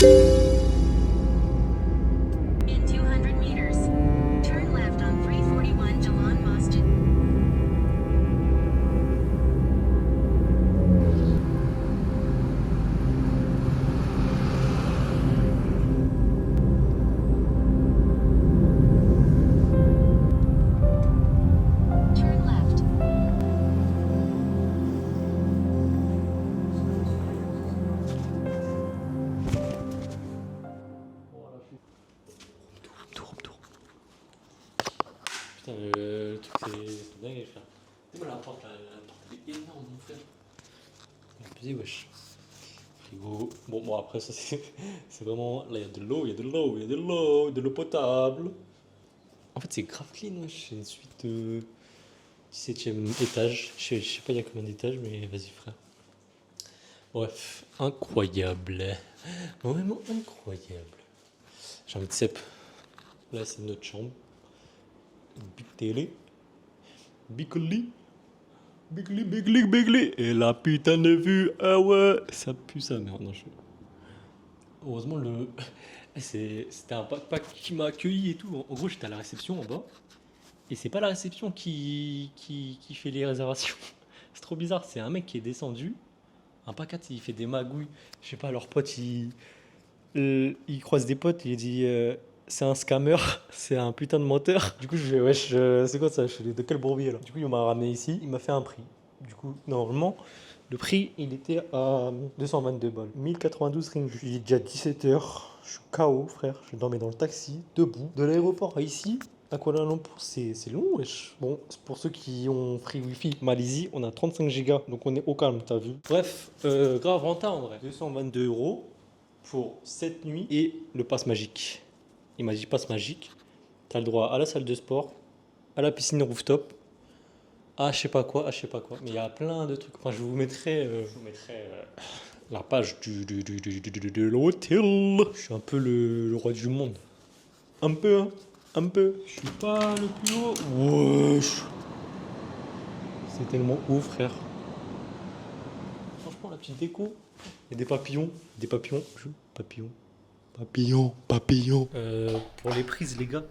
In 200 meters, turn left on 341 Jalan Masjid. Turn left. Putain, le truc c'est dingue, frère. Dis-moi la porte, la porte elle est énorme, mon frère. Putain, wesh. Frigo. Bon, après, ça c'est vraiment. Là, il y a de l'eau, il y a de l'eau, il y a de l'eau, de l'eau potable. En fait, c'est grave clean, wesh. C'est une suite 17ème étage. Je sais pas, il y a combien d'étages, mais vas-y, frère. Bref, incroyable. Vraiment incroyable. J'ai envie de cep. Là, c'est notre chambre. Une big télé. Big lit. Big lit, big lit, big lit. Et la putain de vue. Ah ouais, ça pue sa merde. Non, heureusement, c'était un backpack qui m'a accueilli et tout. En gros, j'étais à la réception en bas. Et c'est pas la réception qui fait les réservations. C'est trop bizarre. C'est un mec qui est descendu. Un pacat, il fait des magouilles. Je sais pas, leur pote, il croise des potes. Il dit c'est un scammer. C'est un putain de menteur. Du coup, je fais wesh, c'est quoi ça? Je fais de quel bourbier là? Du coup, il m'a ramené ici. Il m'a fait un prix. Du coup, normalement, le prix, il était à 222 balles. 1092 ringgit. Il est déjà 17h. Je suis KO, frère. Je dormais dans le taxi, debout. De l'aéroport à ici, à Kuala Lumpur, c'est long, wesh. Bon, pour ceux qui ont pris Wi-Fi Malaisie, on a 35 gigas. Donc on est au calme, t'as vu. Bref, grave rentable en vrai. 222 euros pour 7 nuits et le pass magique. Il m'a dit pass magique. T'as le droit à la salle de sport, à la piscine rooftop, ah, je sais pas quoi, ah, je sais pas quoi. Mais il y a plein de trucs. Enfin, je vous mettrai la page de l'hôtel. Je suis un peu le roi du monde. Un peu, hein. Un peu. Je suis pas le plus haut. Wesh. C'est tellement haut, frère. Franchement, la petite déco. Il y a des papillons. Des papillons. Papillons. Papillons. Papillons. Pour les prises, les gars.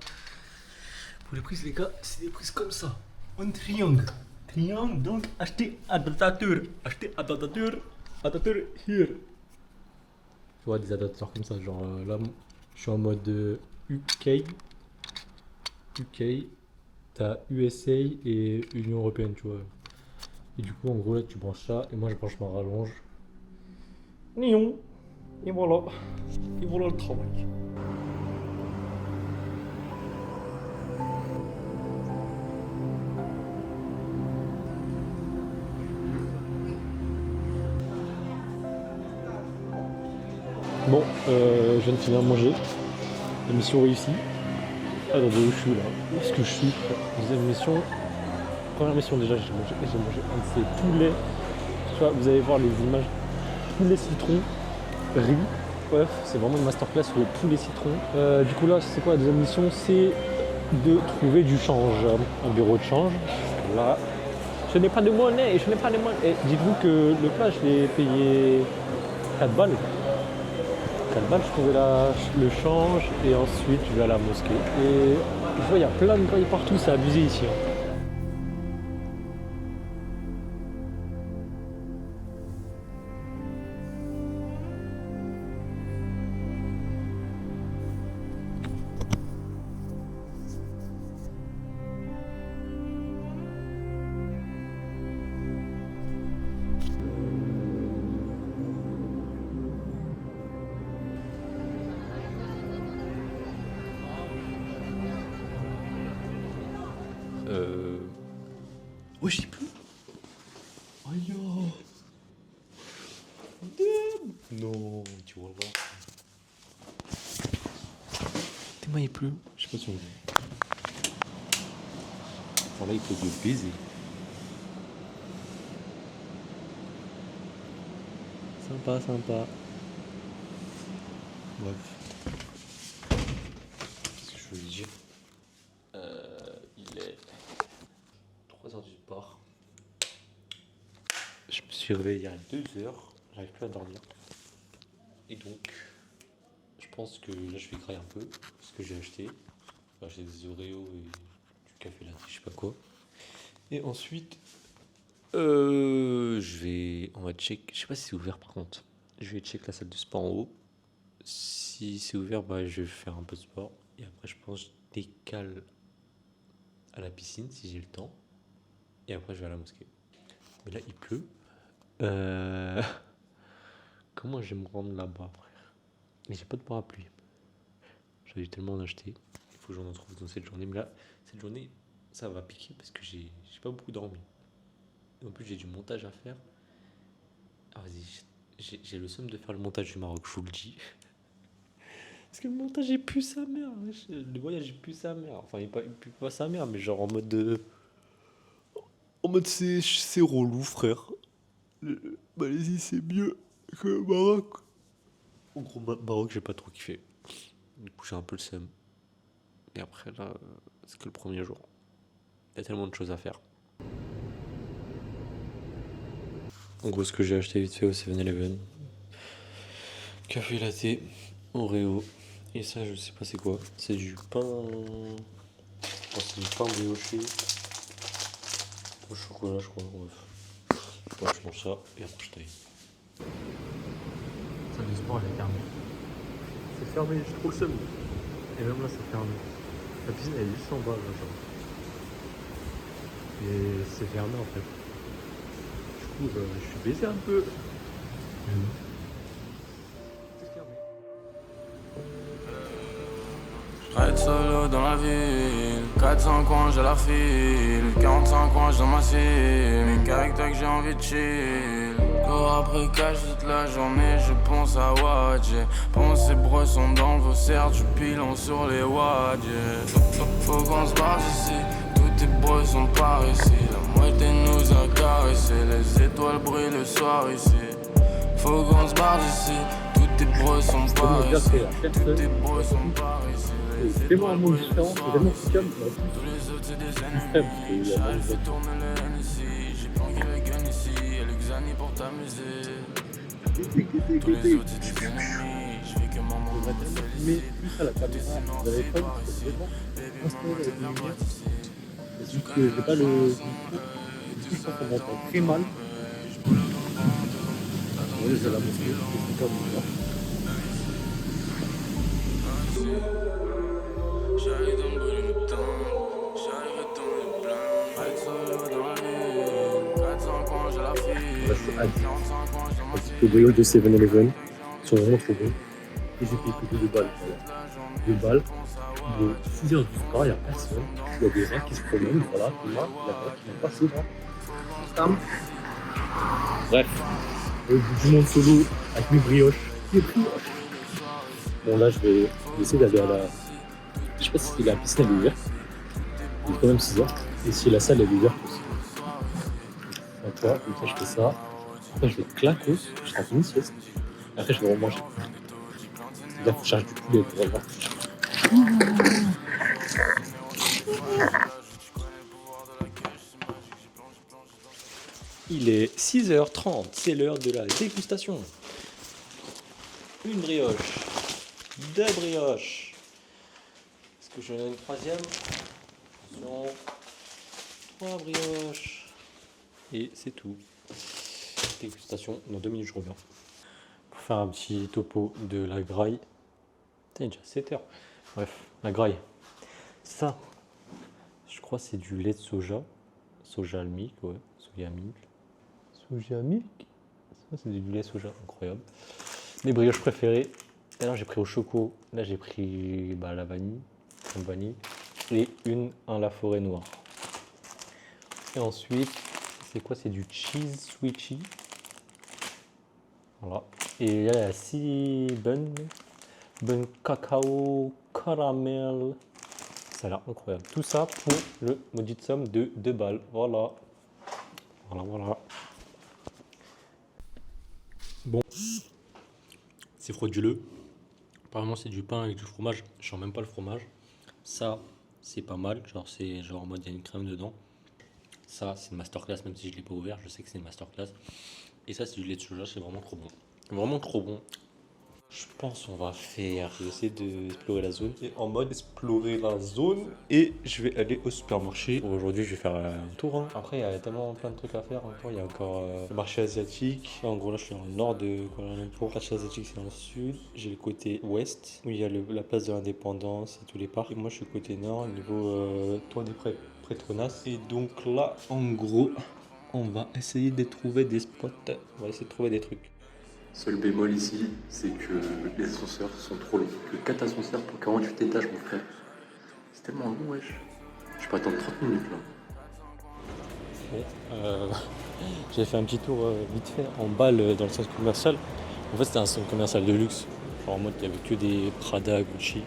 Pour les prises, les gars, c'est des prises comme ça. Un triangle. Triangle, donc achetez adaptateur. Achetez adaptateur. Adaptateur here. Tu vois, des adaptateurs comme ça. Genre là, je suis en mode UK. UK. T'as USA et Union Européenne, tu vois. Et du coup, en gros, là, tu branches ça. Et moi, je branche ma rallonge. Nion. Et voilà. Et voilà le travail. Bon, je viens de finir de manger. La mission réussie. Attendez, où je suis là? Où est-ce que je suis? Deuxième mission. Première mission déjà, j'ai mangé un de ces poulets. Tu vois, vous allez voir les images. Poulet citron, riz. Bref, c'est vraiment une masterclass sur le poulet citron. Du coup là, c'est quoi la deuxième mission? C'est de trouver du change. Un bureau de change. Là, je n'ai pas de monnaie, je n'ai pas de monnaie. Et dites-vous que le plat, je l'ai payé 4 balles. 4 balles, je trouvais le change et ensuite je vais à la mosquée. Et je vois, il y a plein de grailles partout, c'est abusé ici. Hein. Ouais, je sais plus. Aïe. Non, tu vois pas. Tes mains, il pleut. Je sais pas si on dit. Voilà, il faut le baiser. Sympa, sympa. Bref. Qu'est-ce que je voulais dire? Il est 3h du sport. Je me suis réveillé il y a 2 heures. J'arrive plus à dormir. Et donc, pense que là je vais grailler un peu ce que j'ai acheté. J'ai acheté des Oreos et du café latte, je sais pas quoi. Et ensuite, on va check. Je sais pas si c'est ouvert par contre. Je vais check la salle de sport en haut. Si c'est ouvert, bah je vais faire un peu de sport. Et après, je pense que je décale à la piscine si j'ai le temps. Et après, je vais à la mosquée. Mais là, il pleut. Euh, Comment je vais me rendre là-bas, frère? Mais j'ai pas de parapluie. J'avais tellement en acheter. Il faut que j'en trouve dans cette journée. Mais là, cette journée, ça va piquer parce que j'ai pas beaucoup dormi. Et en plus, j'ai du montage à faire. Ah, vas-y, j'ai le seum de faire le montage du Maroc, je vous le dis. Parce que le montage, il pue sa mère. Le voyage, il pue sa mère. Enfin, il pue pas sa mère, mais genre en mode de. En mode c'est relou, frère. Malaisie, c'est mieux que le Maroc. En gros, Maroc, j'ai pas trop kiffé. Du coup, j'ai un peu le seum. Et après, là, c'est que le premier jour. Il y a tellement de choses à faire. En gros, ce que j'ai acheté vite fait au 7-Eleven. Café latte, Oreo. Et ça, je sais pas c'est quoi. C'est du pain. Oh, c'est du pain brioché. Au chocolat, je crois. Bref. Ouais, je mange ça et après je taille. Salle de sport, elle est fermée. C'est fermé, j'ai trop le seum. Et même là, c'est fermé. La piscine, elle est juste en bas, là, genre. Et c'est fermé en fait. Du coup, je suis baisé un peu. C'est fermé. Je ride solo dans la ville, 400 coins j'ai la file, 45 coins dans ma cible, mais qu'avec toi que j'ai envie de chill. Cours après cash toute la journée, je pense à Wadje. Pensez bresson dans le vaussaire, du pilon sur les Wadje. Faut qu'on se barre ici, tous tes bressons par ici. La moitié nous a caressé, les étoiles brillent le soir ici. Faut qu'on se barre d'ici, tous tes bressons par ici. Tous tes bressons par ici. C'est tellement un monde différent, c'est tellement calme. Tous les autres c'est des ennemis. J'arrive fait tourner le NSI. J'ai planqué le gun ici. Et le Xani pour t'amuser. Tous les autres c'est des ennemis. Je fais que mon monde me Mais félicite. plus à la caméra, vous avez pas vu, c'est vraiment installé avec les lumières. C'est juste que j'ai pas le micro. Du coup, je pense qu'on m'entend très mal. Oui, c'est la mosquée, c'est comme ça. J'arrive dans le bruit du temps. J'arrive à tourner le plan. Ride solo dans la ville. 400 coins j'ai la file. Là, c'est addict. 45 coins j'ai ma Les brioches de 7-Eleven sont vraiment trop bons. Et j'ai payé que 2 balles. Voilà. 2 balles. De 6h du soir, il n'y a personne. Il y a des gens qui se promènent, voilà. Et là, il y a des gens qui vont passer là. Tam. Bref. Au bout du monde solo avec mes brioches. Les brioches. Bon, là, je vais essayer d'aller à la. Je sais pas si la piscine elle est ouverte. Il est quand même 6h. Et si la salle elle est ouverte aussi. Donc, tu vois, comme ça, je fais ça. Après, je vais claquer. Je tape une sieste. Après, je vais remanger. C'est-à-dire que je charge du poulet pour avoir. Il est 6h30, c'est l'heure de la dégustation. Une brioche, 2 brioches. Est-ce que j'en ai une troisième? Attention, 3 brioches. Et c'est tout. Dégustation, dans 2 minutes je reviens. Pour faire un petit topo de la graille. Putain, il est déjà 7h. Bref, la graille. Ça, je crois que c'est du lait de soja. Soja milk, ouais. Soja milk. Soja milk. Ça, c'est du lait soja, incroyable. Mes brioches préférées. Et là, j'ai pris au choco. Là, j'ai pris la vanille. Une vanille. Et un la forêt noire. Et ensuite, c'est quoi? C'est du cheese sweetie. Voilà. Et là, il y a 6 buns. Bun cacao, caramel. Ça a l'air incroyable. Tout ça pour le maudit somme de 2 balles. Voilà. Voilà. Bon. C'est frauduleux. Apparemment, c'est du pain avec du fromage. Je sens même pas le fromage. Ça, c'est pas mal. Genre, c'est genre en mode, il y a une crème dedans. Ça, c'est une masterclass, même si je l'ai pas ouvert. Je sais que c'est une masterclass. Et ça, c'est du lait de soja. C'est vraiment trop bon. Vraiment trop bon. Je pense qu'on va faire, je vais essayer d'explorer la zone. Et en mode explorer la zone. Et je vais aller au supermarché. Aujourd'hui, je vais faire un tour. Hein. Après, il y a tellement plein de trucs à faire. Encore. Il y a encore le marché asiatique. En gros, là, je suis dans le nord de Kuala Lumpur. Le marché asiatique, c'est dans le sud. J'ai le côté ouest, où il y a la place de l'Indépendance et tous les parcs. Et moi, je suis côté nord, au niveau Tour des Petronas. Et donc là, en gros, on va essayer de trouver des spots. On va essayer de trouver des trucs. Seul bémol ici, c'est que les ascenseurs sont trop longs. Que 4 ascenseurs pour 48 étages, mon frère. C'est tellement long, wesh. Je peux attendre 30 minutes là. Bon, j'ai fait un petit tour vite fait en balle dans le centre commercial. En fait, c'était un centre commercial de luxe. Genre en mode, il y avait que des Prada, Gucci,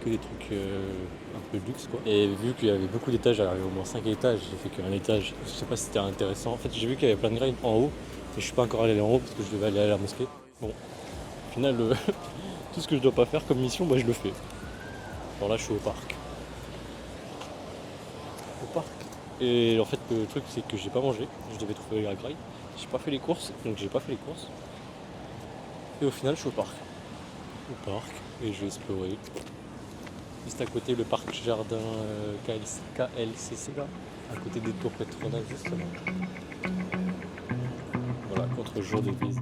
que des trucs un peu de luxe quoi. Et vu qu'il y avait beaucoup d'étages, j'arrivais au moins 5 étages, j'ai fait qu'un étage. Je sais pas si c'était intéressant. En fait, j'ai vu qu'il y avait plein de graines en haut. Et je suis pas encore allé en haut parce que je devais aller à la mosquée. Bon, au final, tout ce que je dois pas faire comme mission, bah, je le fais. Alors là, je suis au parc. Et en fait, le truc, c'est que j'ai pas mangé. Je devais trouver la graille. J'ai pas fait les courses, donc j'ai pas fait les courses. Et au final, je suis au parc. Et je vais explorer. Juste à côté, le parc jardin KLCC, là. À côté des tours Petronas, justement. Voilà, contre-jour de visite.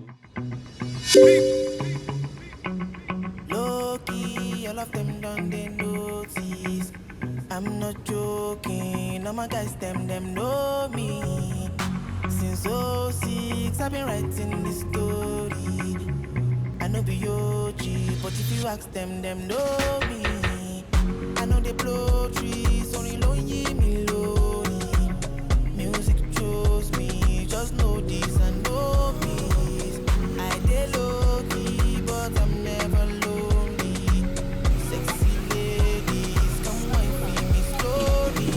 Low-key, all of them done they notice. I'm not joking, all my guys, them know me. Since 06, I've been writing this story. I know be OG, but if you ask them know me. I know they blow trees, only lonely me lonely. Music chose me, just know this and know peace. I dey low-key, but I'm never lonely. Sexy ladies, come wine with me slowly.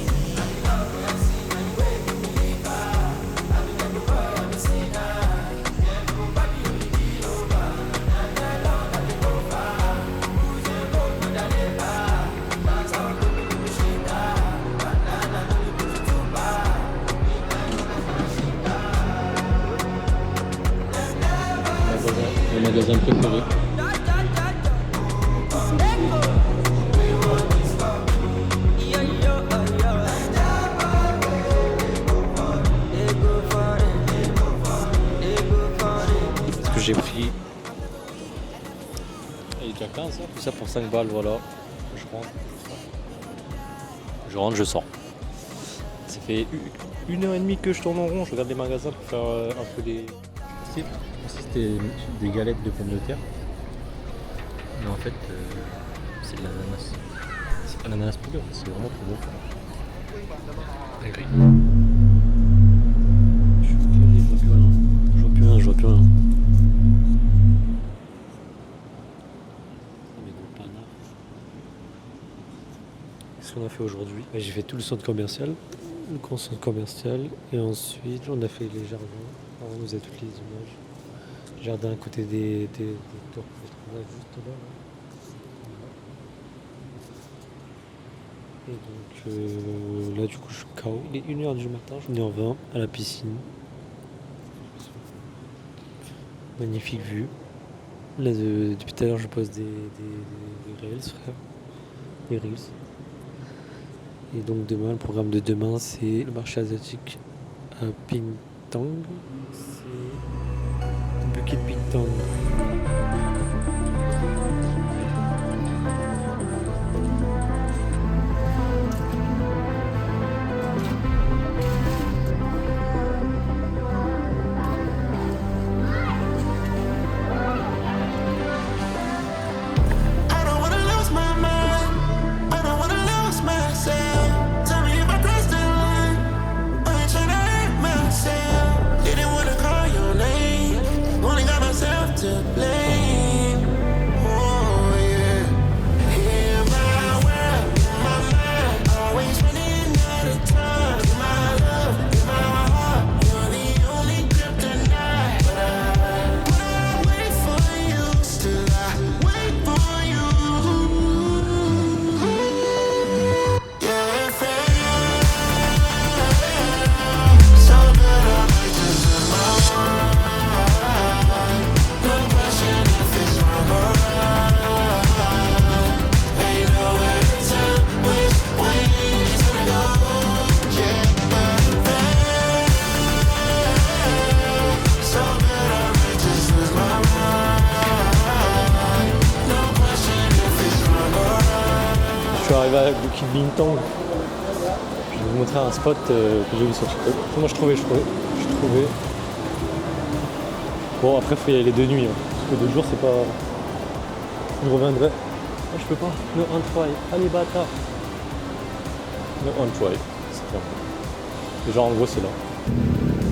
Le magasin préféré. Ce que j'ai pris. Il est déjà 15 ça. Tout ça pour 5 balles, voilà. Je rentre, je sors. Ça fait 1h30 que je tourne en rond, je regarde les magasins pour faire un peu des. Ici c'était des galettes de pommes de terre. Mais en fait c'est de l'ananas. C'est pas l'ananas pur, c'est vraiment trop bon. Je vois plus rien. Qu'est-ce qu'on a fait aujourd'hui? J'ai fait tout le centre commercial, le grand centre commercial, et ensuite on a fait les jardins. Alors, vous avez toutes les images. Jardin à côté des tours Petronas juste là. Et donc là du coup je suis KO. Il est 1h du matin, je suis 1h20 à la piscine. Magnifique vue. Là depuis tout à l'heure je pose des reels frère. Des reels. Et donc demain, le programme de demain c'est le marché asiatique à Pingtang. C'est Bukit Bintang. To play. suis arrivé à Bukit Bintang. Je vais vous montrer un spot que j'ai vu sur TikTok. Moi je trouvais. Bon après faut y aller de nuit, hein, parce que de jour c'est pas. Je reviendrai. Oh, je peux pas. No on try. Allez bâtard. No on try. C'est bien. Et genre en gros c'est là.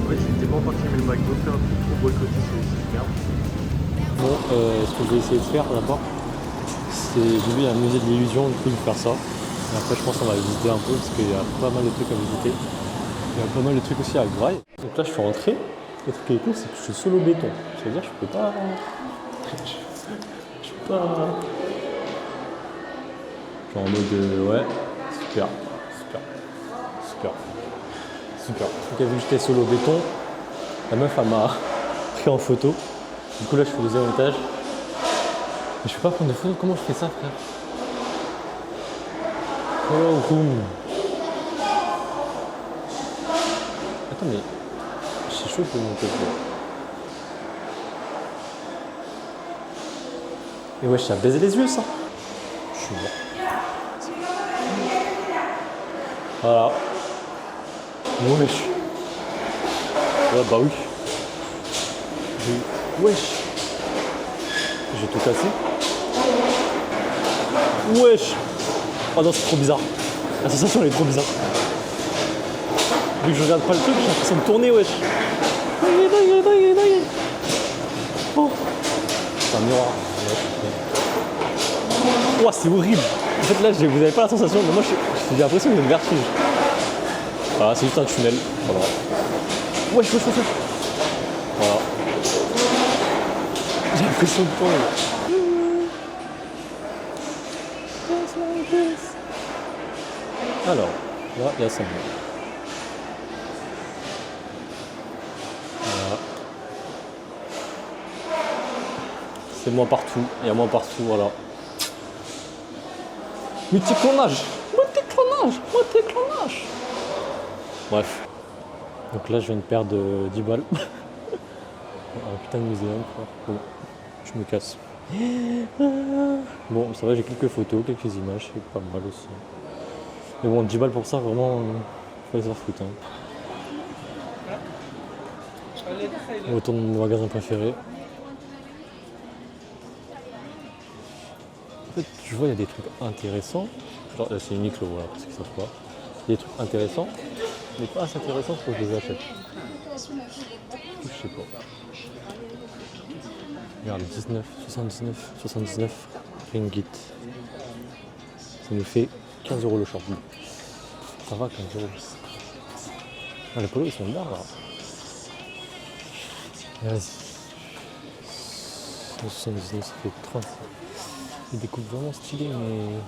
Ouais, j'étais pas encore filmé le McDo, fait un peu trop boycotter cette merde. Bon, ce que je vais essayer de faire d'abord, c'est j'ai vu un musée de l'illusion, du coup de faire ça. Et après je pense qu'on va visiter un peu parce qu'il y a pas mal de trucs à visiter. Il y a pas mal de trucs aussi à Grail. Donc là je suis rentré. Le truc qui est cool c'est que je suis solo béton. C'est-à-dire je peux pas. Je peux pas. Genre en mode ouais, super. Donc vu que j'étais solo béton, la meuf elle m'a pris en photo. Du coup là je suis au deuxième étage. Mais je peux pas prendre de photos, comment je fais ça frère? Oh boum. Attends mais c'est chaud de monter là. Et ouais, ça a baisé les yeux ça. Je suis mort. Voilà. Wesh. Ouais bah oui. Wesh. J'ai tout cassé. Wesh. Oh non c'est trop bizarre. La sensation elle est trop bizarre. Vu que je regarde pas le truc, j'ai l'impression de tourner wesh. Oh. C'est un miroir. Oh c'est horrible. En fait là vous avez pas la sensation, mais moi j'ai l'impression de vertige. Voilà, c'est juste un tunnel. Voilà. Wesh. Voilà. J'ai l'impression de tourner. Alors, là, il y a ça. Voilà. C'est moi partout. Il y a moi partout, voilà. Multiclonage. Bref. Donc là, je viens de perdre 10 balles. Un putain de muséum, quoi. Bon, je me casse. Bon, ça va, j'ai quelques photos, quelques images, c'est pas mal aussi. Mais bon, 10 balles pour ça, vraiment, faut les faire foutre. Hein. On retourne dans mon magasin préféré. En fait, tu vois, il y a des trucs intéressants. Genre, là, c'est Uniqlo, voilà, parce qu'ils savent pas. Il y a des trucs intéressants, mais pas assez intéressants pour que je les achète. Je sais pas. Regarde, 79 ringgit. Ça nous fait 15 € le short. Ça va, 15 €. Ah, les polos, ils sont bien, là. Et vas-y. 79, ça fait 30. Il découpe vraiment stylé, mais...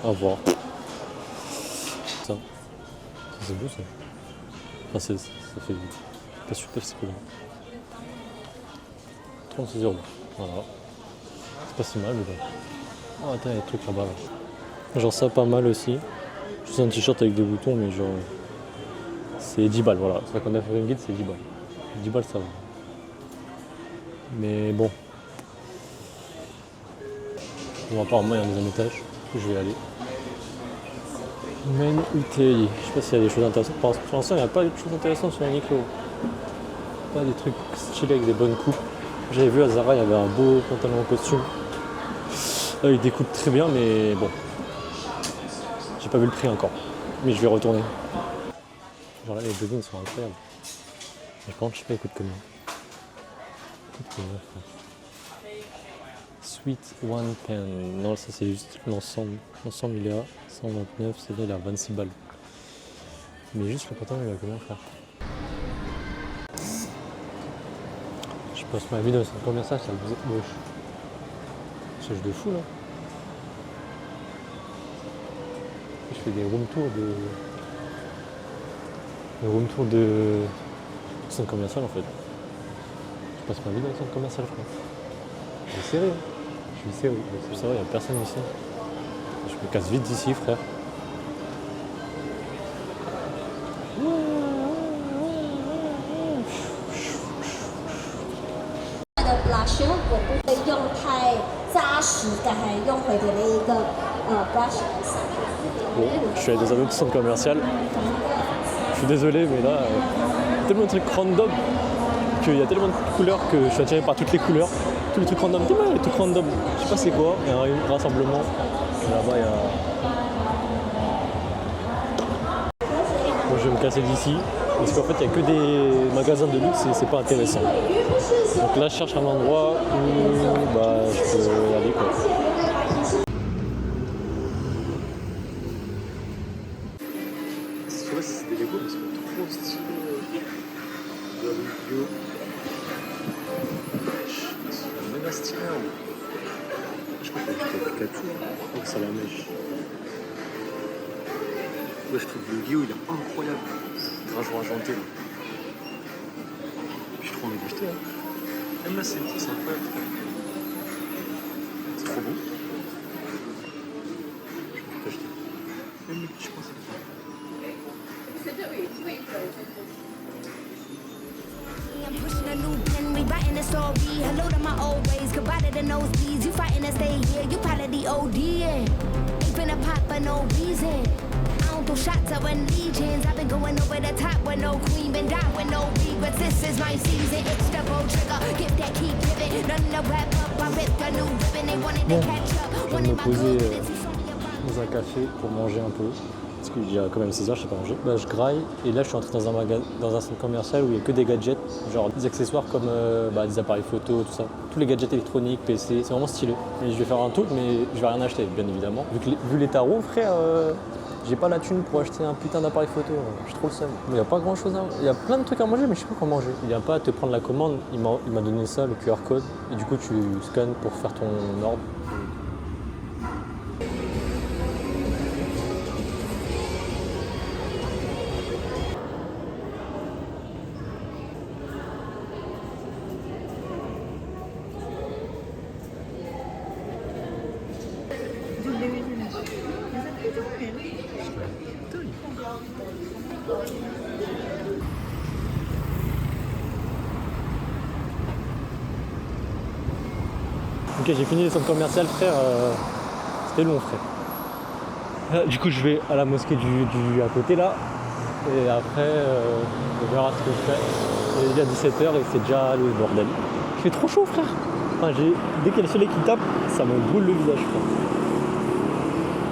À voir. Ça. C'est beau, ça. Enfin, ça fait... Pas super, c'est cool. 36 €. Voilà. C'est pas si mal, mais bon. Oh, attends, il y a des trucs là-bas, là. Genre ça, pas mal aussi. Juste un t-shirt avec des boutons, mais genre... C'est 10 balles, voilà. 59 ringgit, c'est 10 balles. 10 balles, ça va. Mais bon. Bon, apparemment, il y a un deuxième étage. Je vais y aller. Main UTI. Je sais pas s'il y a des choses intéressantes. Pour l'instant, il n'y a pas de choses intéressantes sur Uniqlo. Pas des trucs stylés avec des bonnes coupes. J'avais vu à Zara, il y avait un beau pantalon en costume. Là, il découpe très bien, mais bon. J'ai pas vu le prix encore. Mais je vais retourner. Genre là, les joggings sont incroyables. Mais par contre, je sais pas, ils coûtent combien. Sweet One Pen. Non, ça c'est juste l'ensemble. L'ensemble il est à 129, c'est-à-dire il est à 26 balles. Mais juste le pantalon, il va combien faire? Je passe ma vie dans un centre commercial, ça me faisait moche. C'est de fou là. Je fais des room tours de centre commercial en fait. Je passe ma vie dans le centre commercial, frère. Je suis serré. Ça va, il n'y a personne ici. Je me casse vite d'ici, frère. blush，我不会用太扎实的，还用回点的一个brush。 Bon, je suis allé dans un autre centre commercial. Je suis désolé, mais là, tellement de trucs random qu'il y a tellement de couleurs que je suis attiré par toutes les couleurs. Tous les trucs random, les trucs random. Je sais pas c'est quoi, il y a un rassemblement. Là-bas, il y a. Moi, je vais me casser d'ici. Parce qu'en fait, il n'y a que des magasins de luxe et c'est pas intéressant. Donc là, je cherche un endroit où je peux y aller, quoi. Je sais pas si c'est des Lego, mais c'est trop stylé. De la vidéo. C'est méga stylé. Je crois qu'il y a Pikachu. Je crois que c'est la mèche. Ouais, je trouve le Yu-Gi-Oh! Il est incroyable. Grave argenté là. J'ai trop envie d'acheter. Hein. Même là, c'est incroyable. C'est trop beau. Je peux tout acheter. Même les petits, je pense. I'm pushing a new pen, rewriting the story. Hello to my old ways, goodbye to the nosebleeds. You fighting to stay here, you part of the OD. Ain't finna pop for no reason. I don't throw shots, I run legions. I've been going over the top with no queen, been down with no regrets. This is my season, it's the gold trigger. Give that, keep giving. None to wrap up, I ripped a new ribbon. They wanted to catch up. Je vais me poser dans un café pour manger un peu. Parce qu'il y a quand même 6 heures, je sais pas manger. Je graille et là je suis entré dans un centre commercial où il y a que des gadgets, genre des accessoires comme des appareils photo, tout ça. Tous les gadgets électroniques, PC, c'est vraiment stylé. Et je vais faire un tour, mais je vais rien acheter, bien évidemment. Vu les tarots, frère, j'ai pas la thune pour acheter un putain d'appareil photo. J'ai trop le seum. Il y a pas grand chose à... Il y a plein de trucs à manger, mais je sais pas quoi manger. Il vient pas à te prendre la commande, il m'a donné ça, le QR code. Et du coup tu scannes pour faire ton ordre. Ok, j'ai fini les centres commerciaux, frère. C'était long, frère. Du coup, je vais à la mosquée du à côté là. Et après, on verra ce que je fais. Il est déjà 17h et c'est déjà le bordel. Il fait trop chaud, frère. Enfin, dès qu'il y a le soleil qui tape, ça me brûle le visage, frère.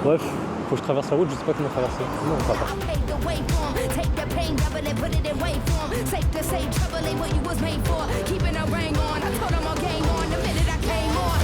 Bref, faut que je traverse la route, je sais pas comment traverser. Non, on va pas. Take the way form, take the pain, double it, put it in way form. Safe to say, trouble ain't what you was made for. Keeping a ring on, I told them all game on the minute I came on.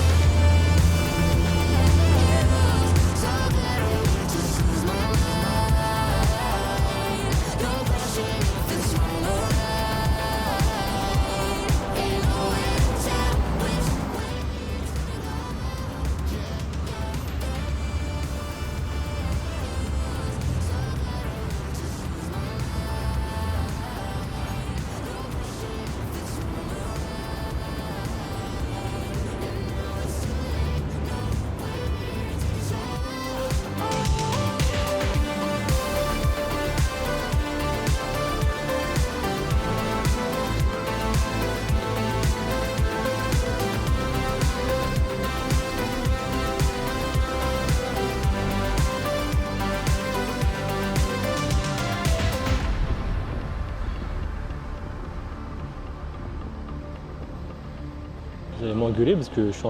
J'allais m'engueuler parce que je suis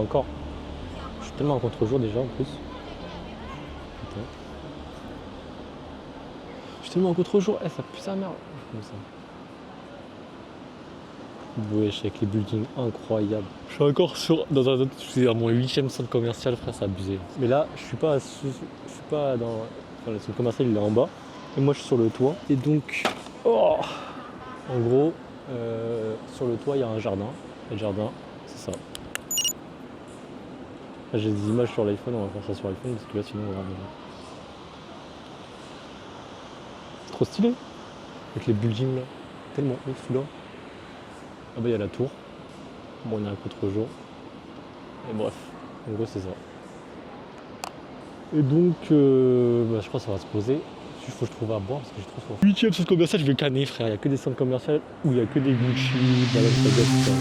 tellement en contre-jour déjà en plus. Putain. Je suis tellement en contre-jour, ça pue sa mère. Comme ça. Wesh, avec les buildings incroyables. Je suis encore dans un autre, je suis à mon 8e centre commercial, frère, c'est abusé. Mais là, je suis pas dans. Enfin, le centre commercial il est en bas. Et moi je suis sur le toit. Et donc, en gros, sur le toit il y a un jardin. Et le jardin, c'est ça. Là, j'ai des images sur l'iPhone, on va faire ça sur l'iPhone parce que là sinon on va revenir. C'est trop stylé. Avec les buildings là. Tellement haut celui-là. Ah bah il y a la tour. Bon on est un contre-jour. Et bref, en gros c'est ça. Et donc je crois que ça va se poser. Il faut que je trouve à boire parce que j'ai trop soif. 8e centre commercial, je vais canner frère. Il n'y a que des centres commerciaux où il n'y a que des Gucci, Balenciaga, tout ça.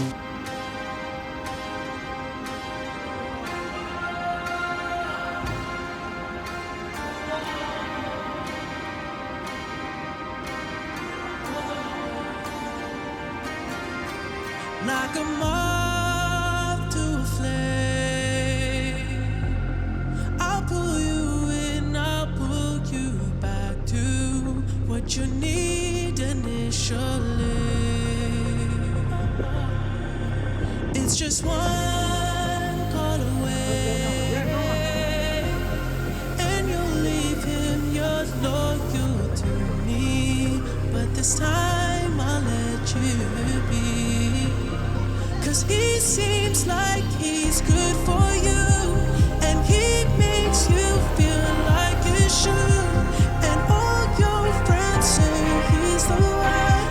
like a moth to a flame. I'll pull you in, I'll pull you back to what you need initially. It's just one call away, and you'll leave him, you're loyal to me. But this time I'll let you be, 'cause he seems like he's good for you, and he makes you feel like you should. And all your friends say he's the one,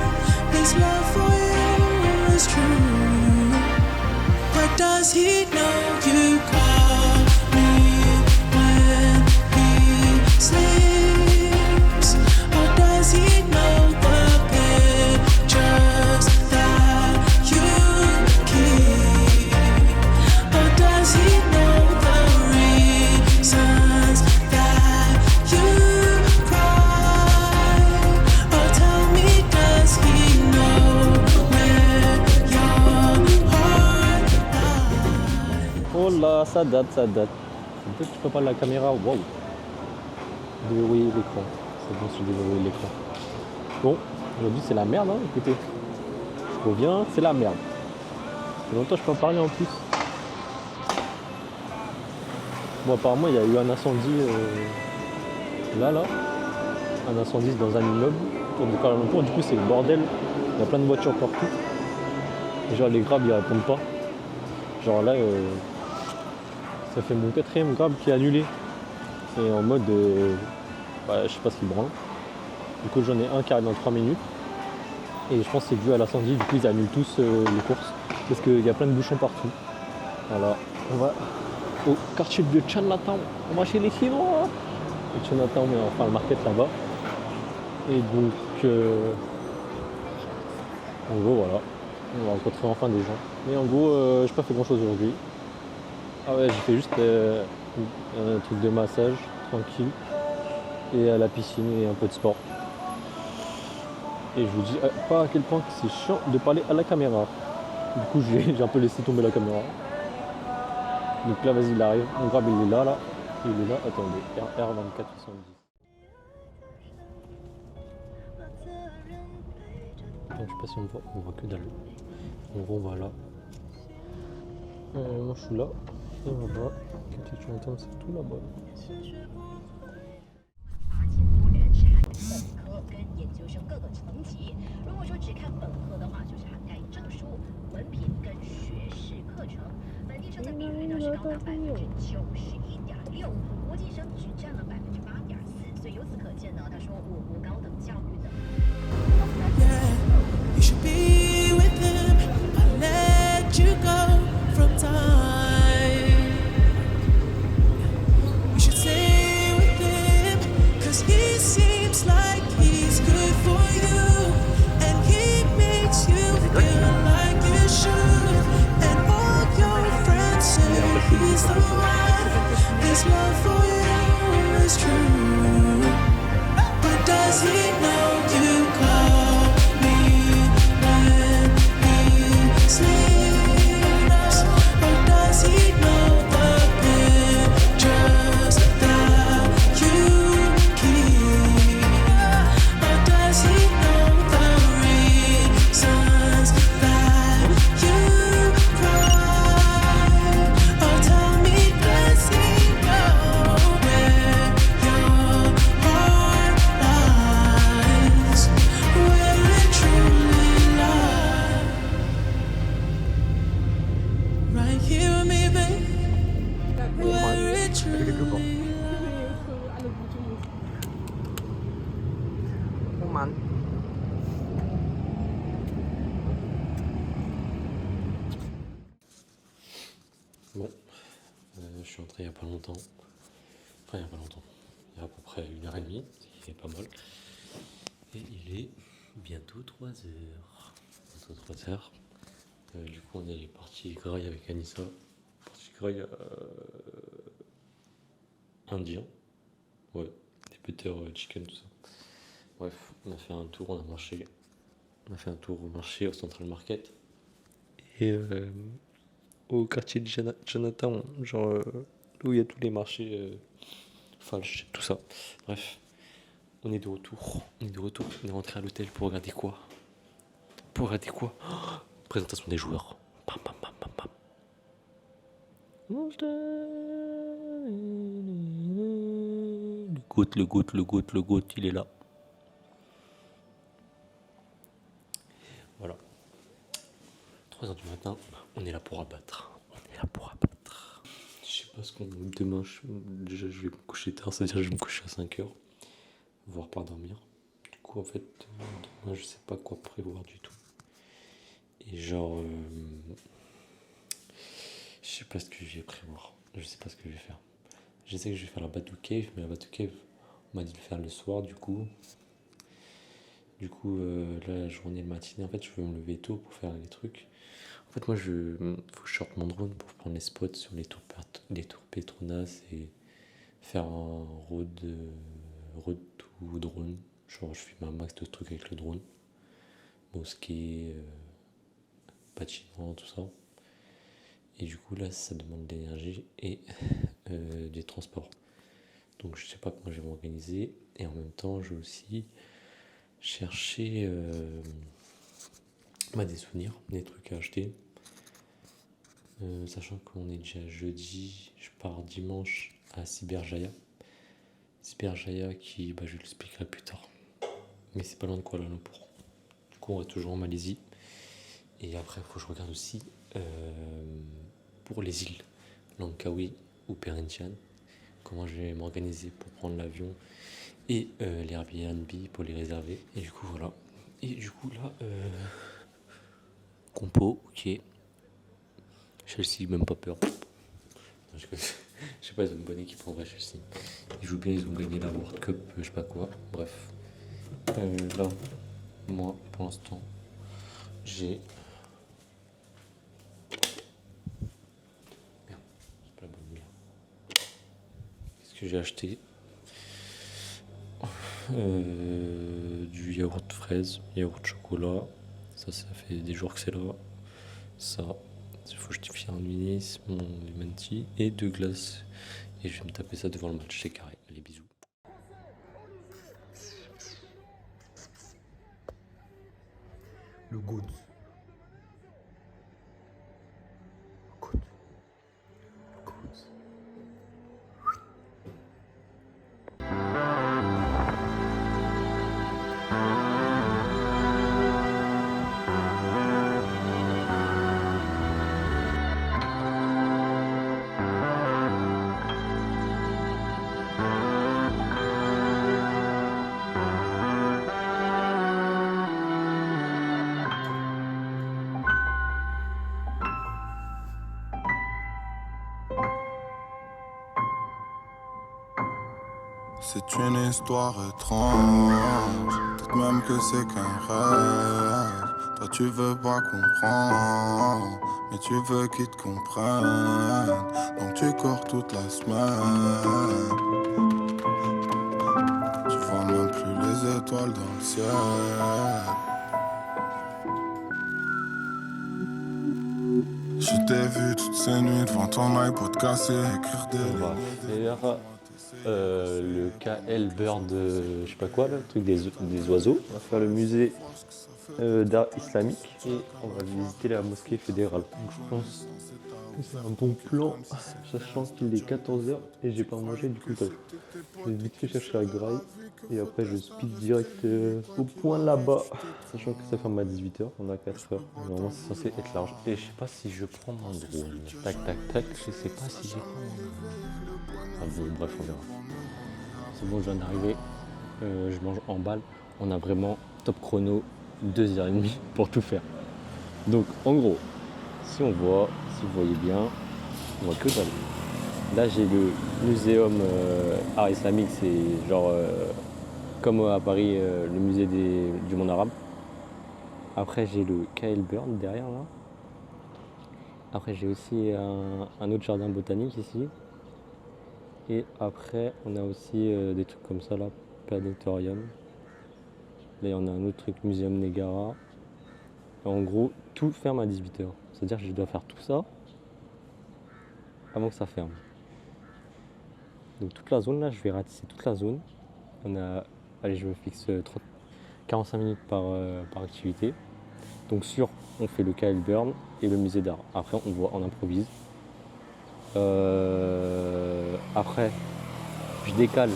his love for you is true. But does he know you call me when he sleeps? Or does he know the pictures that you keep? Or does he know the reasons that you cry? Or tell me, does he know where your heart lies? Oh là, ça date. C'est peut-être que je peux pas la caméra. Waouh. Déverrouiller l'écran. C'est bon si je déverrouille l'écran. Bon, aujourd'hui c'est la merde, hein, écoutez. Je reviens, c'est la merde. Ça fait longtemps que je peux en parler en plus. Bon, apparemment il y a eu un incendie là. Un incendie dans un immeuble autour de Kuala Lumpur. Du coup c'est le bordel. Il y a plein de voitures partout. Et genre les grabs ils répondent pas. Genre là, ça fait mon 4e grab qui est annulé. Et en mode, je sais pas ce qu'il branle. Du coup j'en ai un qui arrive dans 3 minutes. Et je pense que c'est dû à l'incendie, du coup ils annulent tous les courses. Parce qu'il y a plein de bouchons partout. Voilà, on va au quartier de Chinatown. On va chez les Chinois. Et Chinatown, mais enfin le market là-bas. Et donc, en gros voilà. On va rencontrer enfin des gens. Mais en gros, j'ai pas fait grand chose aujourd'hui. Ah ouais, j'ai fait juste un truc de massage, tranquille. Et à la piscine et un peu de sport. Et je vous dis pas à quel point c'est chiant de parler à la caméra. Du coup, j'ai un peu laissé tomber la caméra. Donc là, vas-y, il arrive. Mon grab, il est là. Il est là. Attendez, R2470. Je sais pas si on voit que dalle. En gros, on va là. Moi, je suis là. Et on va. Qu'est-ce que tu entends? C'est tout là-bas. 8,000人是涵盖本科跟研究生各个层级。如果说只看本科的话，就是涵盖证书、文凭跟学士课程。本地生的比率呢是高达91.6%，国际生只占了8.4%。所以由此可见呢，他说我国高等教育的。 You should be with him. I let you go from time. You should stay with him, 'cause he seems like he's good for you, and he makes you feel like you should. And all your friends say he's the one, his love for you is true. But does he know you call me when he sleeps? Or does he know the pictures that you keep? Or does he know the reasons that you cry? Or tell me, does he know where your heart lies? Where it truly lies? Right here with me, babe. Where it truly lies. Bon, je suis entré il y a pas longtemps. Enfin, il y a pas longtemps. Il y a à peu près 1h30, ce qui est pas mal. Et il est bientôt 3h. Bientôt 3h. Du coup, on est parti graille avec Anissa. Parti graille indien. Ouais, des butter chicken, tout ça. Bref, on a fait un tour, on a fait un tour au marché, au Central Market. Et au quartier de Jonathan, genre là où il y a tous les marchés, Falch, tout ça. Bref, on est de retour. On est rentré à l'hôtel pour regarder quoi? Présentation des joueurs. Bam, bam, bam, bam, bam. Le GOAT, il est là. Voilà. 3h du matin, on est là pour abattre. Je sais pas ce qu'on... Demain, déjà, je vais me coucher tard, c'est-à-dire que je vais me coucher à 5h, voire pas dormir. Du coup, en fait, demain, je sais pas quoi prévoir du tout. Et genre... je sais pas ce que je vais prévoir. Je sais pas ce que je vais faire. Je sais que je vais faire la Batu Cave, mais la Batu Cave, on m'a dit de le faire le soir, du coup, là, la journée, le matin, en fait, je veux me lever tôt pour faire les trucs. En fait, moi, faut que je sorte mon drone pour prendre les spots sur les tours Petronas et faire un road to drone. Genre, je filme un max de trucs avec le drone. Mosquée, bâtiment, tout ça. Et du coup, là, ça demande de l'énergie et des transports. Donc, je sais pas comment je vais m'organiser. Et en même temps, je vais aussi chercher des souvenirs, des trucs à acheter. Sachant qu'on est déjà jeudi, je pars dimanche à Cyberjaya. Cyberjaya qui, je vous l'expliquerai plus tard. Mais c'est pas loin de Kuala Lumpur. Du coup, on va toujours en Malaisie. Et après, il faut que je regarde aussi pour les îles, Langkawi ou Perhentian, comment je vais m'organiser pour prendre l'avion et les Airbnb pour les réserver. Et du coup, voilà. Et du coup, là, compo, ok. Chelsea, même pas peur. Non, je sais pas, ils ont une bonne équipe en vrai, Chelsea. Ils jouent bien, ils ont gagné la World Cup, je sais pas quoi. Bref. Là, moi, pour l'instant, j'ai... Merde, c'est pas la bonne bière. Qu'est-ce que j'ai acheté? Du yaourt fraise, yaourt chocolat. Ça fait des jours que c'est là. Ça, il faut que je diffie un mini, mon lemon tea et 2 glaces. Et je vais me taper ça devant le match, c'est carré. Allez, bisous. Le good. C'est une histoire étrange, peut-être même que c'est qu'un rêve. Toi tu veux pas comprendre, mais tu veux qu'ils te comprennent. Donc tu cours toute la semaine. Tu vois même plus les étoiles dans le ciel. Je t'ai vu toutes ces nuits devant ton iPod cassé, écrire des On va faire le KL Bird, je sais pas quoi, là, le truc des oiseaux. On va faire le musée d'art islamique et on va visiter la mosquée fédérale. Donc je pense que c'est un bon plan, sachant qu'il est 14h et j'ai pas mangé du coup. Je vais vite fait chercher la graille et après je speed direct au point là-bas, sachant que ça ferme à 18h, on a 4h. Normalement c'est censé être large. Et je sais pas si je prends mon drone. Tac tac tac, je sais pas si j'ai pas mon drone. Ah bon, bref, on verra. C'est bon, je viens d'arriver. Je mange en balle. On a vraiment top chrono 2h30 pour tout faire. Donc en gros, si vous voyez bien, on voit que dalle. Là j'ai le muséum art islamique, c'est genre comme à Paris le musée du monde arabe. Après j'ai le KL Burn derrière là. Après j'ai aussi un autre jardin botanique ici. Et après on a aussi des trucs comme ça là, planétorium. Là on a un autre truc, muséum Negara. Et en gros, tout ferme à 18h. C'est-à-dire que je dois faire tout ça avant que ça ferme. Donc toute la zone là, je vais ratisser toute la zone. Allez, je me fixe 45 minutes par activité. Donc on fait le KL Burn et le musée d'art. Après on improvise. Après, je décale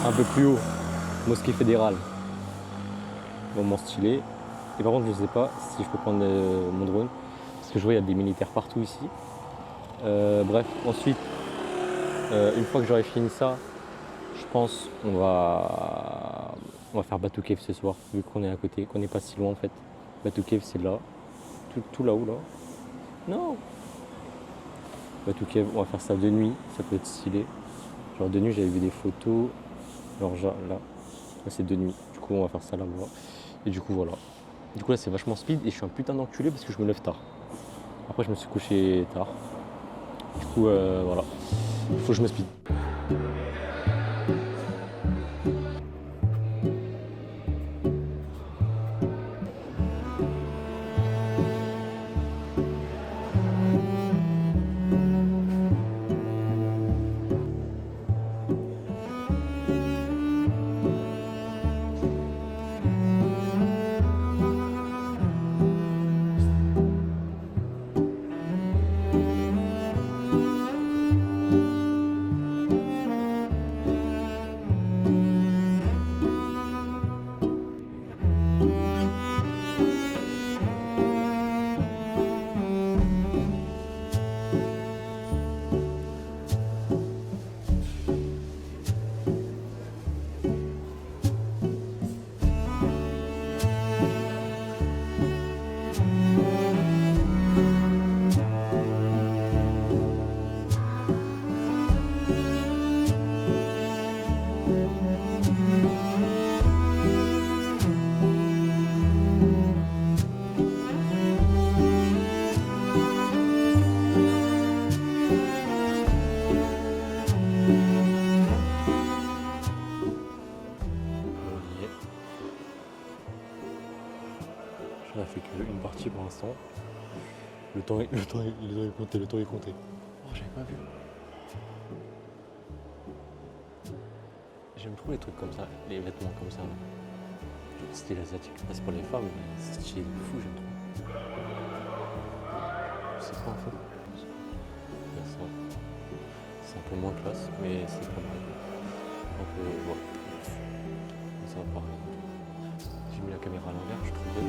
un peu plus haut, mosquée fédérale. Moment stylé. Et par contre, je ne sais pas si je peux prendre mon drone, parce que je vois il y a des militaires partout ici. Bref, ensuite, une fois que j'aurai fini ça, je pense on va faire Batu Cave ce soir, vu qu'on est à côté, qu'on n'est pas si loin en fait. Batu Cave c'est là, tout là-haut là. Non. Batu Cave, on va faire ça de nuit, ça peut être stylé. Genre de nuit j'avais vu des photos, genre là c'est de nuit. Du coup on va faire ça là-bas. Et du coup voilà. Du coup là c'est vachement speed et je suis un putain d'enculé parce que je me lève tard. Après je me suis couché tard. Du coup voilà. Il faut que je me speed. J'en ai fait qu'une partie pour l'instant. Le temps est compté. Oh, j'avais pas vu. J'aime trop les trucs comme ça, les vêtements comme ça. Style asiatique. C'est pour les femmes, mais c'est stylé de fou, j'aime trop. C'est pas en fait. C'est un peu moins classe, mais c'est pas mal. Un peu, ouais. Ça va pareil. J'ai mis la caméra à l'envers, je trouvais.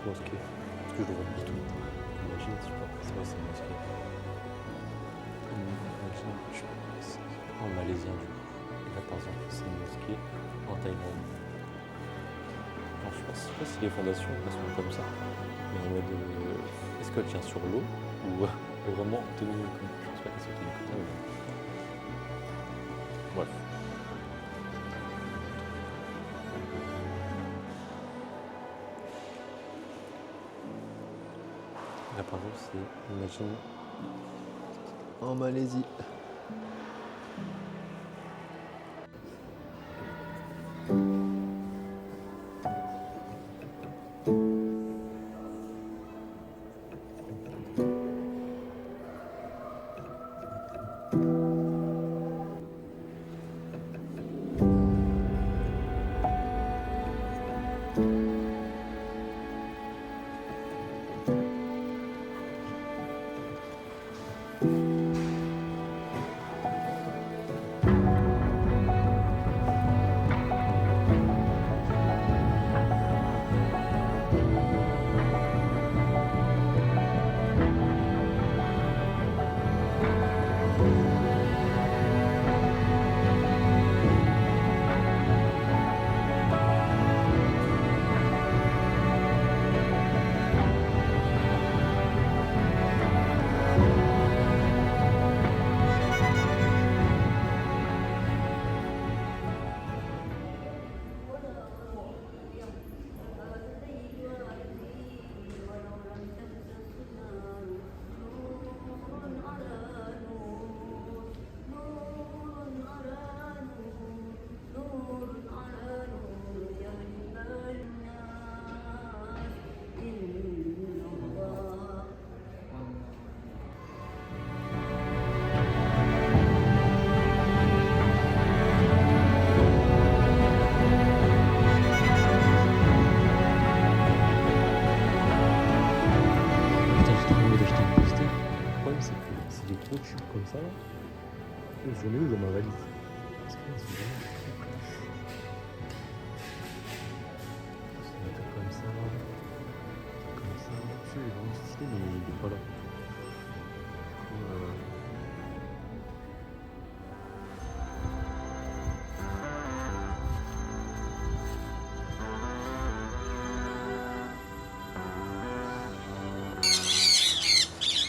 Mosquée, parce que je le vois du tout. Imagine, c'est une mosquée. En Malaisie, du coup. Et là, par exemple, c'est une mosquée en Thaïlande. Alors, je sais pas si les fondations elles sont comme ça, mais en mode est-ce qu'elle tient sur l'eau ou vraiment tenue comme. Je pense pas qu'elle soit tenue comme ça, mais bon. Bref. Là, par exemple, c'est une machine en Malaisie. Comme ça, là. Je mets où dans ma valise? Parce que là, c'est vraiment un truc comme ça, là. Comme ça. Tu sais, il est vraiment stylé, mais il est pas là. Du coup,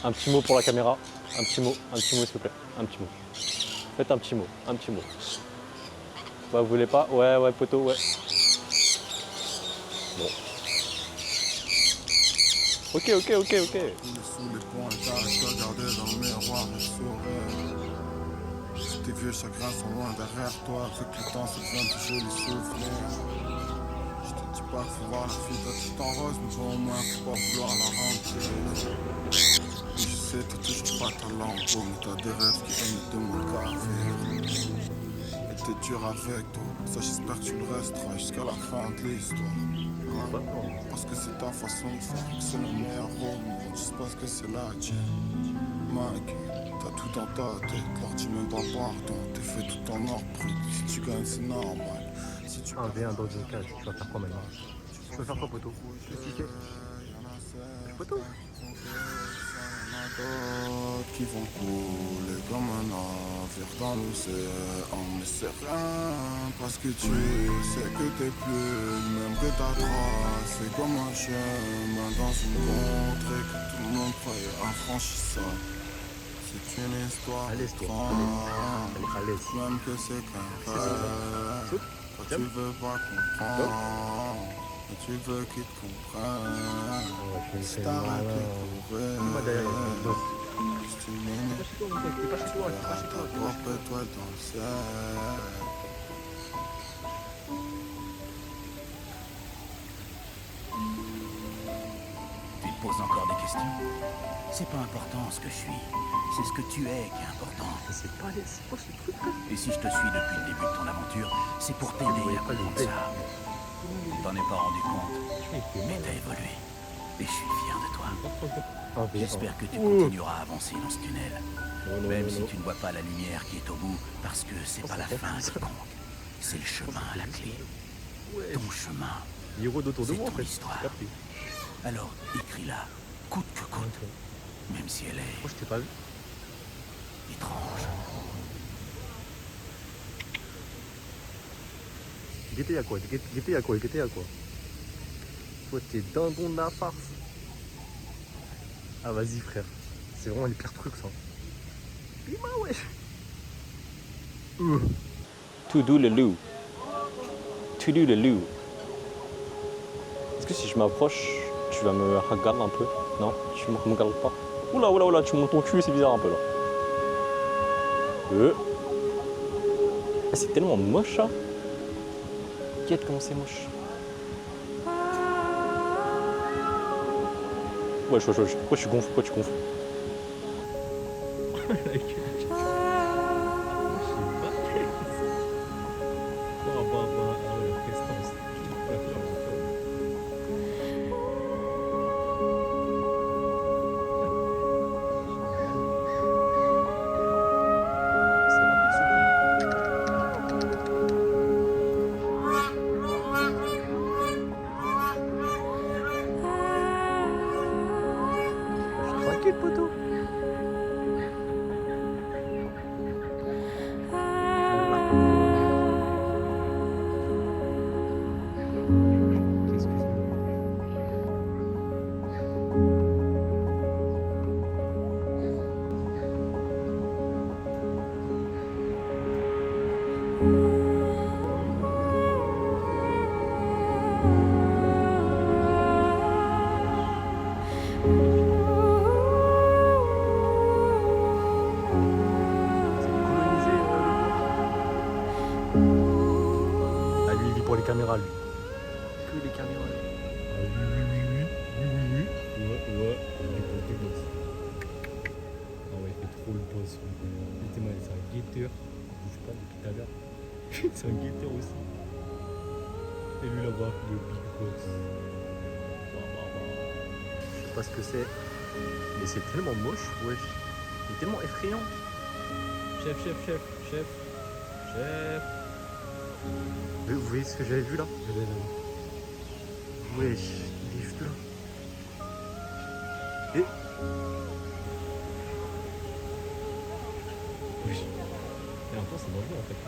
Un petit mot pour la caméra. Un petit mot s'il vous plaît. Un petit mot. Faites un petit mot. Bah, vous voulez pas? Ouais, poteau, ouais. Bon. Ok. Sous les pointages, je regardais dans le miroir et je souriais. Tes vieux chagrins sont loin derrière toi, avec le temps ça devient de jolis souvenirs. Je te dis pas qu'il faut voir la fille tout en rose, mais bon, au moins faut pas vouloir la remplir. Je sais, t'as toujours pas ta lampe, mais t'as des rêves qui aiment de mon café. Et t'es dur avec toi, ça j'espère que tu le resteras jusqu'à la fin de l'histoire. Parce que c'est ta façon de faire, que c'est le meilleur rôle, je pense que c'est la tienne. Mike, t'as tout dans ta tête, l'ordi même dans le pardon, t'es fait tout en or brut, si tu gagnes c'est normal. Si tu un V1 dans une cage, tu vas faire quoi maintenant? Tu peux faire quoi, poteau? Qu'est-ce qu'il fait? Poteau? Qui vont couler comme un navire dans l'océan, mais c'est rien parce que tu sais que t'es plus même que ta trace. C'est comme un chemin dans une contrée que tout le monde croyait infranchissable. C'est une histoire étrange, même que c'est qu'un rêve. Toi tu veux pas comprendre, mais tu veux qu'ils te comprennent. Si t'arrêtes de courir, juste une minute, tu verras ta propre étoile dans le ciel. Tu te poses encore des questions? C'est pas important ce que je suis, c'est ce que tu es qui est important. C'est pas ce truc là. Et si je te suis depuis le début de ton aventure, c'est pour t'aider à comprendre ça. T'en es pas rendu compte, mais t'as évolué. Et je suis fier de toi. J'espère que tu continueras à avancer dans ce tunnel. Même si tu ne vois pas la lumière qui est au bout, parce que c'est pas la fin qui compte. C'est le chemin à la clé. Ton chemin, c'est ton histoire. Alors écris-la, coûte que coûte. Même si elle est... Moi je t'ai pas vu. étrange. Guettez, y'a quoi? Guettez, y'a quoi? Guettez, y'a quoi? Toi, t'es dindon de la farce. Ah, vas-y, frère. C'est vraiment les pires trucs, ça. Pima, wesh. To do le loup. To do le loup. Est-ce que si je m'approche, tu vas me regarder un peu? Non, tu me regardes pas. Oula, oula, oula, tu montes ton cul, c'est bizarre un peu là. C'est tellement moche, ça. Qu'est-ce comment c'est moche. Ouais, pourquoi tu gonfles? Pourquoi tu gonfles? Tranquille, poteau. Pour les caméras, lui. Que les caméras. Ah, oui. Ouais. Il bosse. Ah ouais, il fait trop le boss. Mettez-moi, c'est un guetteur. Il bouge pas depuis tout à l'heure. C'est un guetteur aussi. Et lui là-bas, le big boss. Je sais pas ce que c'est. Mais c'est tellement moche, wesh. Il est tellement effrayant. Chef. Vous voyez ce que j'avais vu là? Wesh, il est juste là. Et... Wesh. Et encore c'est dangereux en fait.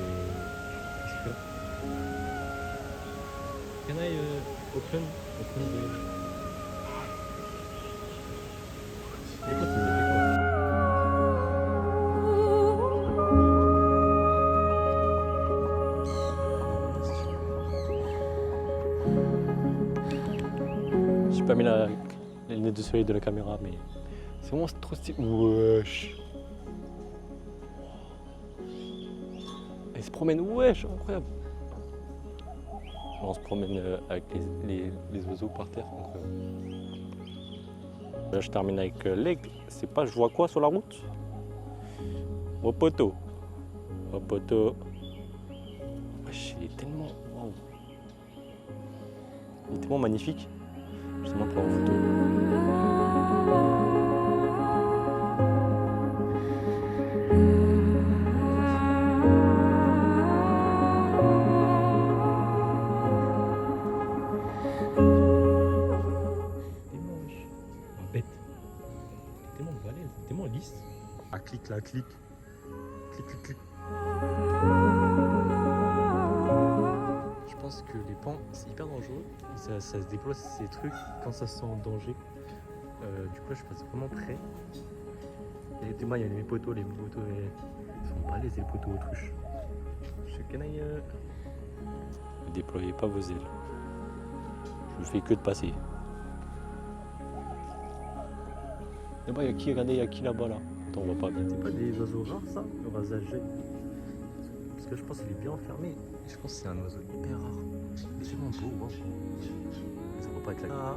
Qu'est-ce que... Can I open the... J'ai pas mis les lunettes de soleil de la caméra, mais c'est vraiment trop stylé. Wesh. Elle se promène, wesh, incroyable. On se promène avec les oiseaux par terre, incroyable. Là, je termine avec l'aigle. C'est pas, je vois quoi sur la route? Au poteau. Wesh, il est tellement. Waouh. Il est tellement magnifique. Justement pour la photo. Bête. Tellement balèze, tellement lisse. Ah, clique là, clique. Clique. Je pense que les pans, c'est hyper dangereux. Ça se déploie ces trucs quand ça se sent en danger. Du coup, là, je passe vraiment près. Et moi, il y a mes poteaux, ils sont balèzes, les poteaux autruches. Je canaille. Ne déployez pas vos ailes. Je ne fais que de passer. Là-bas, il y a qui? Regardez, il y a qui là-bas là? Attends, on voit pas bien. C'est pas des oiseaux rares ça, le rasagé? Parce que je pense qu'il est bien enfermé. Et je pense que c'est un oiseau hyper rare. Il est tellement beau, wow. Ça va pas être là. Ah.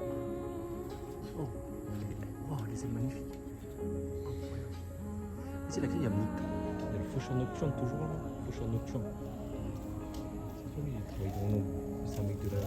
Oh, les ailes magnifiques. Incroyable. Ici, la clé, il y a Mito. Il y a le faucheur nocturne toujours là. Faucheur nocturne. C'est pas lui, il travaille dans l'ombre. C'est un mec de la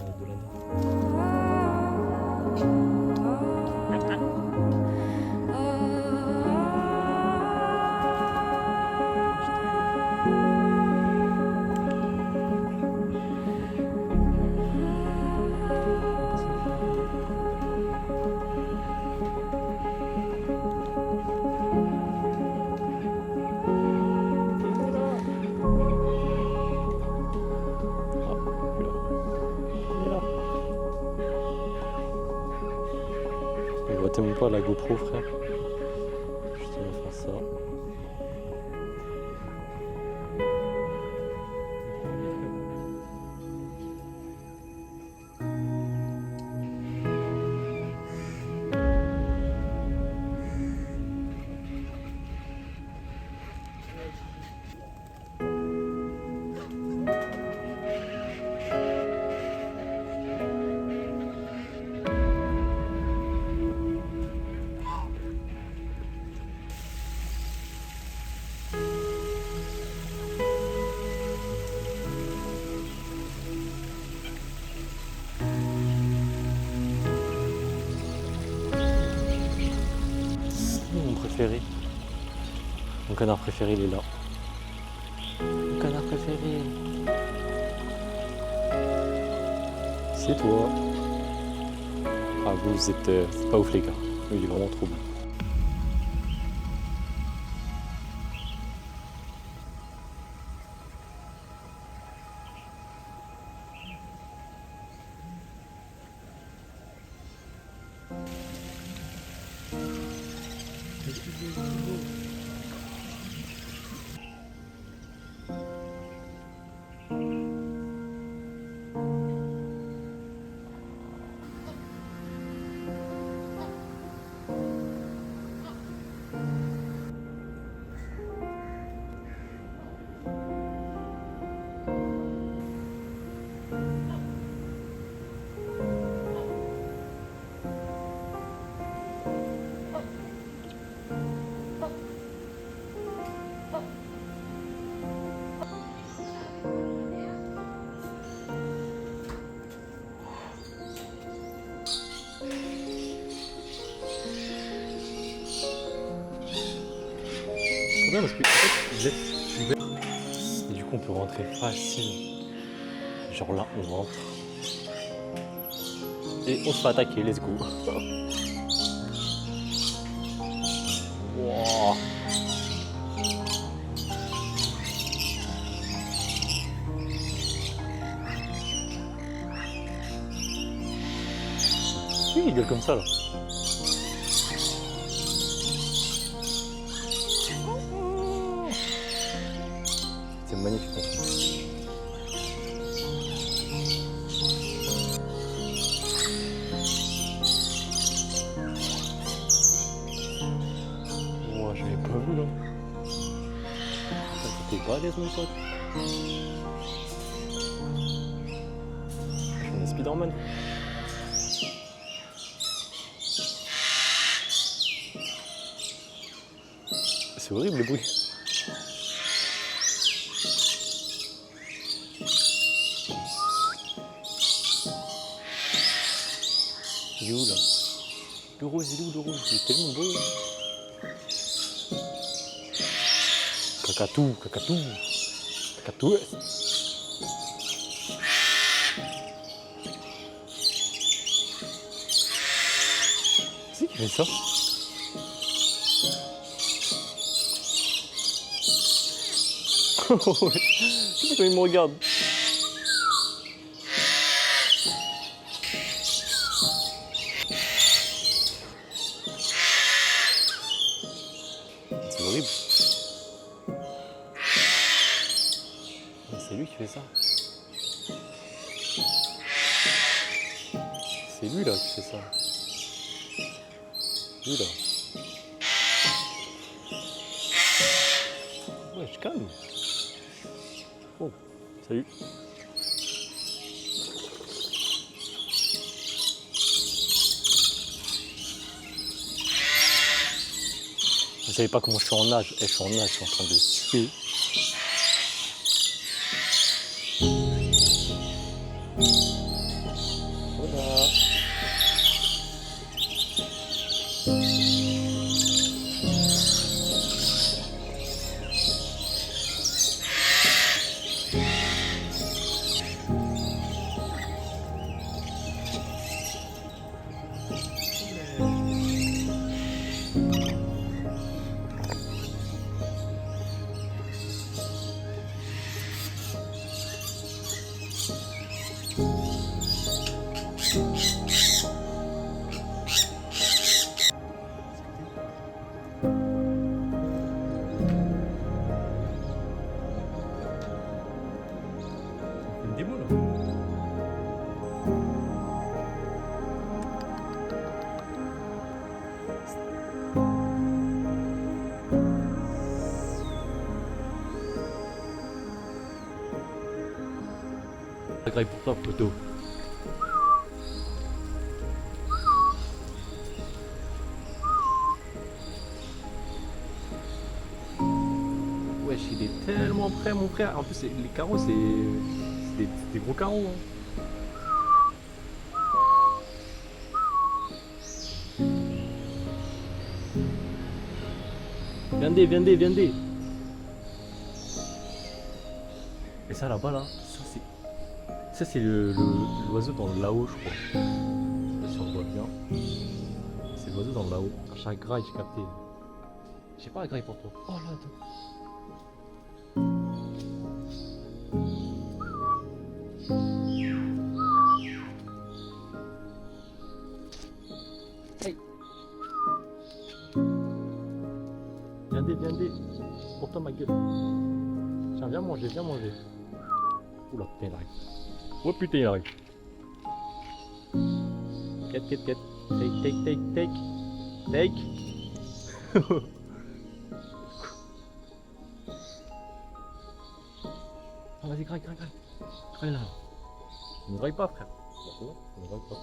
captais même pas la GoPro, frère. Je tiens à faire ça. Mon préféré. Mon canard préféré, il est là. Mon canard préféré. C'est toi. Ah, vous êtes c'est pas ouf, les gars. Il est vraiment trop beau. Bien parce que en fait, vous êtes ouvert. Et du coup on peut rentrer facile. Genre là on rentre. Et on se fait attaquer, let's go. Wow. Oui, il gueule comme ça là. C'est magnifique. Moi, je l'ai pas vu là. T'es balèze mon pote. On est Spider-Man. C'est horrible le bruit. Il est où là? Le rose, il est où le rose? Il est tellement beau. Cacatou, cacatou. Cacatou. C'est qui fait ça? Je sais pas comment il me regarde. C'est horrible. C'est lui qui fait ça. C'est lui là qui fait ça. Lui là. Ouais, je calme. Oh, salut. Vous savez pas comment je suis en nage. Je suis en nage, je suis en train de suer. Voilà. Une démo là. Ça graille pour toi, poteau. Wesh, il est tellement prêt, mon frère. En plus, les carreaux, c'est des gros carreaux. Hein. Viendez. Et ça là-bas, là, ça c'est l'oiseau dans le là-haut, je crois. Je sais pas si on le voit bien. C'est l'oiseau dans le là-haut. À chaque graille, j'ai capté. J'ai pas la graille pour toi. Oh là, attends. Hey. Viendez. Pour toi, ma gueule. Tiens, viens manger. Oula, putain, il arrive. Oh putain, il arrive. Quête. Take. Ah, vas-y, graille. Graille là. Ne graille pas, frère. Ne graille pas.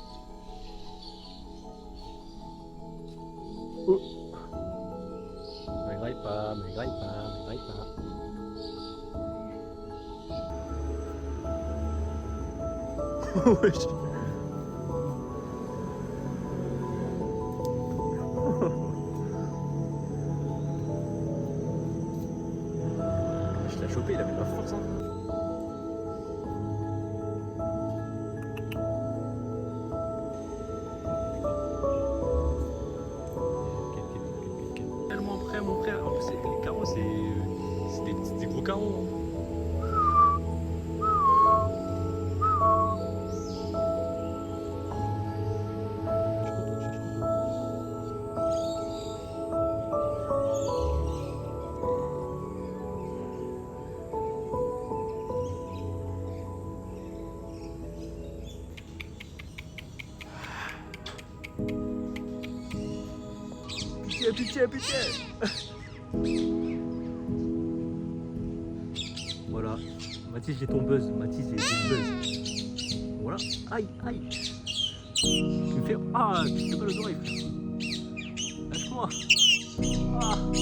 Oh. Me graille pas. Wesh. Je l'ai chopé, il avait de la force. Hein. Tellement prêt, mon frère. En plus, les carreaux, c'est des gros carreaux. Hein. Pitié. Voilà. Mathis, j'ai ton buzz. Voilà. Aïe. Tu me fais... Ah, tu te fais mal aux oreilles, frère. Lâche-moi. Ah. Tu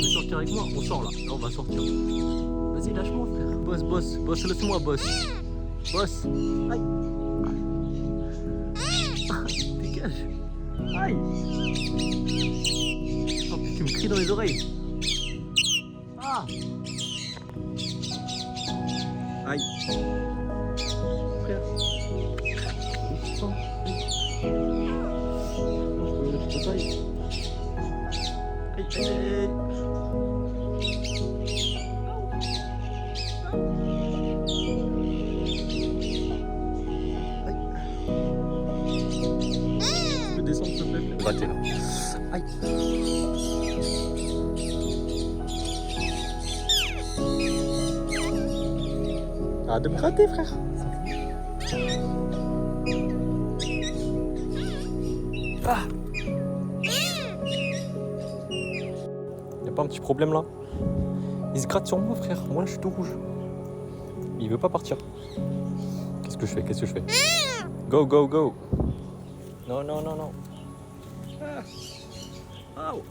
veux sortir avec moi? On sort là. Là, on va sortir. Vas-y, lâche-moi, frère. Boss, laisse-moi, boss. Aïe. Dégage. Aïe. Oh, tu me cries dans les oreilles. Ah. Aïe. Frère. Putain. Je peux pas. Aïe. Descendre s'il te plaît. Bah t'es là. Aïe. Arrête de me gratter, frère. Ah. Y'a pas un petit problème là? Il se gratte sur moi, frère. Moi là je suis tout rouge. Il veut pas partir. Qu'est-ce que je fais? Go. Non. Ah. Aouh.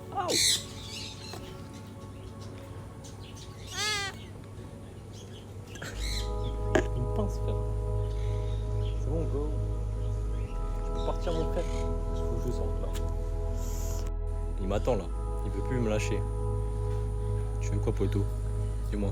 Il me pince, frère. C'est bon, go. Je peux partir, mon frère. Il faut que je sorte là. Il m'attend là. Il veut plus me lâcher. Tu veux quoi, poteau? Dis-moi.